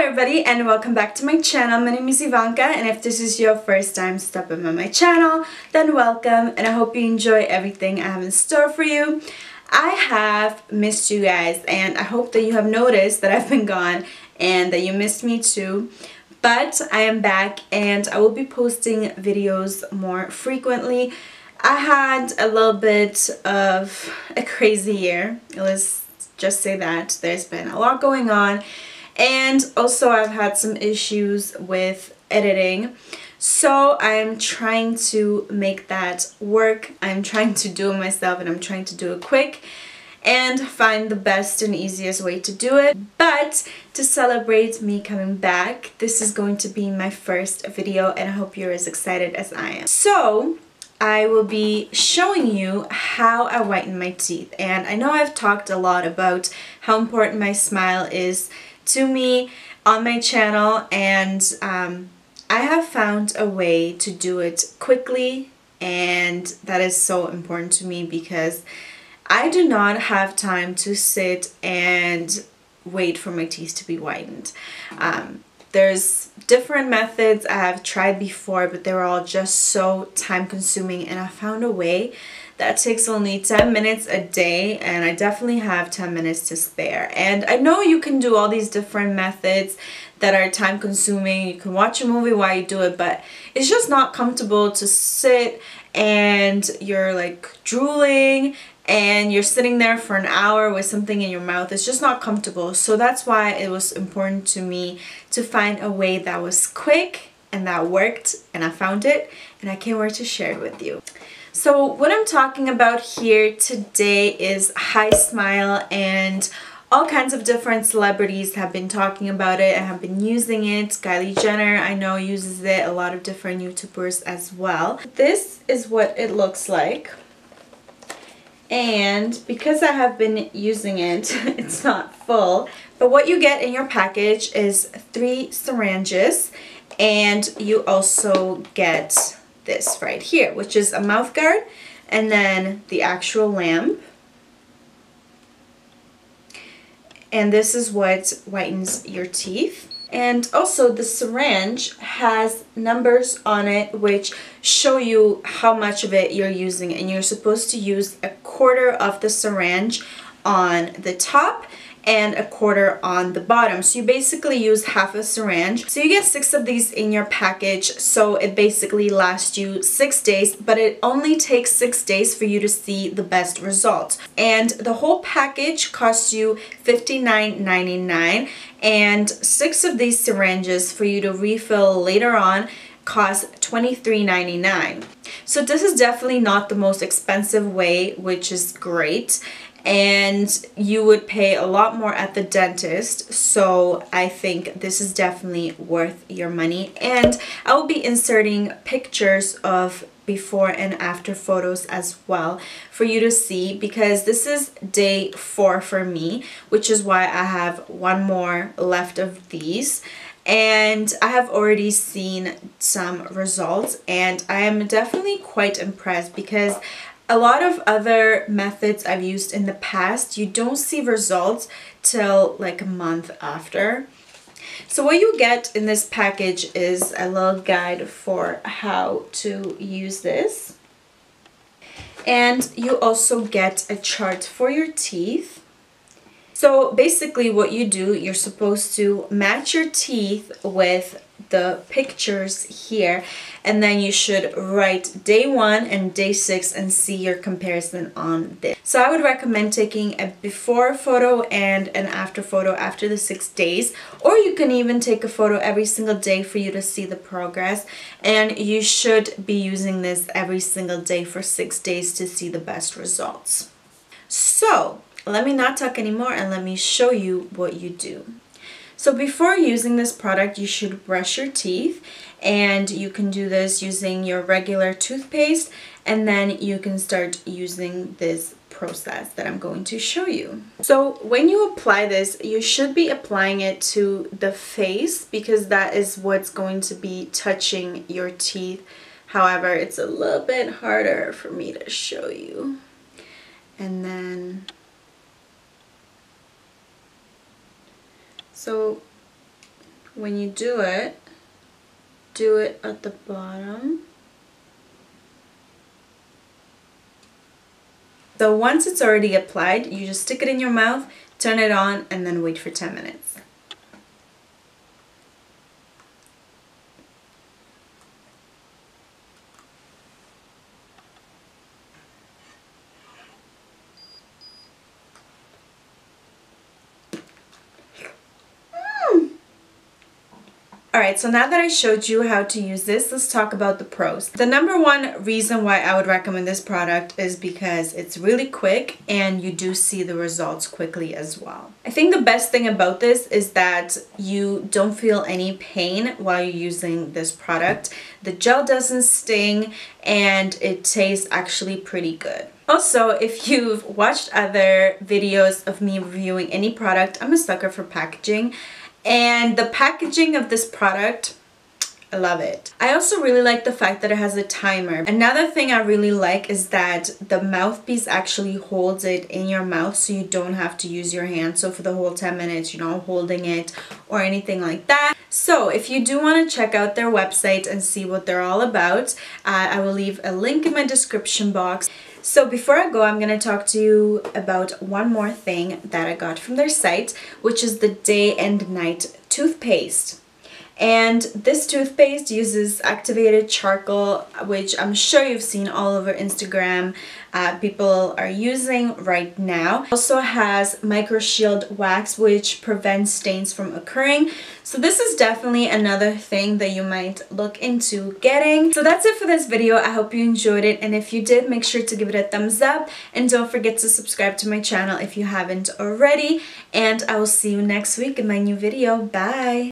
everybody and welcome back to my channel. My name is Ivanka, and if this is your first time stopping on my channel, then welcome, and I hope you enjoy everything I have in store for you. I have missed you guys, and I hope that you have noticed that I've been gone and that you missed me too. But I am back and I will be posting videos more frequently. I had a little bit of a crazy year. Let's just say that. There's been a lot going on. And also I've had some issues with editing, so I'm trying to make that work. I'm trying to do it myself, and I'm trying to do it quick and find the best and easiest way to do it. But to celebrate me coming back, this is going to be my first video, and I hope you're as excited as I am. So I will be showing you how I whiten my teeth, and I know I've talked a lot about how important my smile is to me on my channel, and I have found a way to do it quickly, and that is so important to me because I do not have time to sit and wait for my teeth to be whitened. There's different methods I have tried before, but they were all just so time consuming, and I found a way that takes only 10 minutes a day, and I definitely have 10 minutes to spare. And I know you can do all these different methods that are time consuming. You can watch a movie while you do it, but it's just not comfortable to sit and you're like drooling and you're sitting there for an hour with something in your mouth. It's just not comfortable. So that's why it was important to me to find a way that was quick and that worked, and I found it, and I can't wait to share it with you. So what I'm talking about here today is HiSmile, and all kinds of different celebrities have been talking about it and have been using it. Kylie Jenner, I know, uses it. A lot of different YouTubers as well. This is what it looks like. And because I have been using it, it's not full. But what you get in your package is 3 syringes, and you also get this right here, which is a mouth guard, and then the actual lamp. And this is what whitens your teeth. And also the syringe has numbers on it which show you how much of it you're using, and you're supposed to use 1/4 of the syringe on the top and 1/4 on the bottom. So you basically use half a syringe. So you get 6 of these in your package, so it basically lasts you 6 days, but it only takes 6 days for you to see the best results. And the whole package costs you $59.99, and 6 of these syringes for you to refill later on cost $23.99. So this is definitely not the most expensive way, which is great. And you would pay a lot more at the dentist, so I think this is definitely worth your money. And I will be inserting pictures of before and after photos as well for you to see, because this is day 4 for me, which is why I have 1 more left of these. And I have already seen some results, and I am definitely quite impressed, because a lot of other methods I've used in the past, you don't see results till like a month after. So what you get in this package is a little guide for how to use this. And you also get a chart for your teeth. So basically what you do, you're supposed to match your teeth with the pictures here, and then you should write day 1 and day 6 and see your comparison on this. So I would recommend taking a before photo and an after photo after the 6 days, or you can even take a photo every single day for you to see the progress, and you should be using this every single day for 6 days to see the best results. So let me not talk anymore and let me show you what you do. So before using this product, you should brush your teeth, and you can do this using your regular toothpaste, and then you can start using this process that I'm going to show you. So when you apply this, you should be applying it to the face, because that is what's going to be touching your teeth. However, it's a little bit harder for me to show you. And then so when you do it at the bottom. So once it's already applied, you just stick it in your mouth, turn it on, and then wait for 10 minutes. Alright, so now that I showed you how to use this, let's talk about the pros. The number one reason why I would recommend this product is because it's really quick and you do see the results quickly as well. I think the best thing about this is that you don't feel any pain while you're using this product. The gel doesn't sting and it tastes actually pretty good. Also, if you've watched other videos of me reviewing any product, I'm a sucker for packaging. And the packaging of this product, I love it. I also really like the fact that it has a timer. Another thing I really like is that the mouthpiece actually holds it in your mouth so you don't have to use your hand. So for the whole 10 minutes, you're not holding it or anything like that. So if you do want to check out their website and see what they're all about, I will leave a link in my description box. So before I go, I'm going to talk to you about one more thing that I got from their site, which is the Day and Night toothpaste. And this toothpaste uses activated charcoal, which I'm sure you've seen all over Instagram. People are using right now. Also has micro shield wax, which prevents stains from occurring. So this is definitely another thing that you might look into getting. So that's it for this video. I hope you enjoyed it, and if you did, make sure to give it a thumbs up and don't forget to subscribe to my channel if you haven't already. And I will see you next week in my new video. Bye!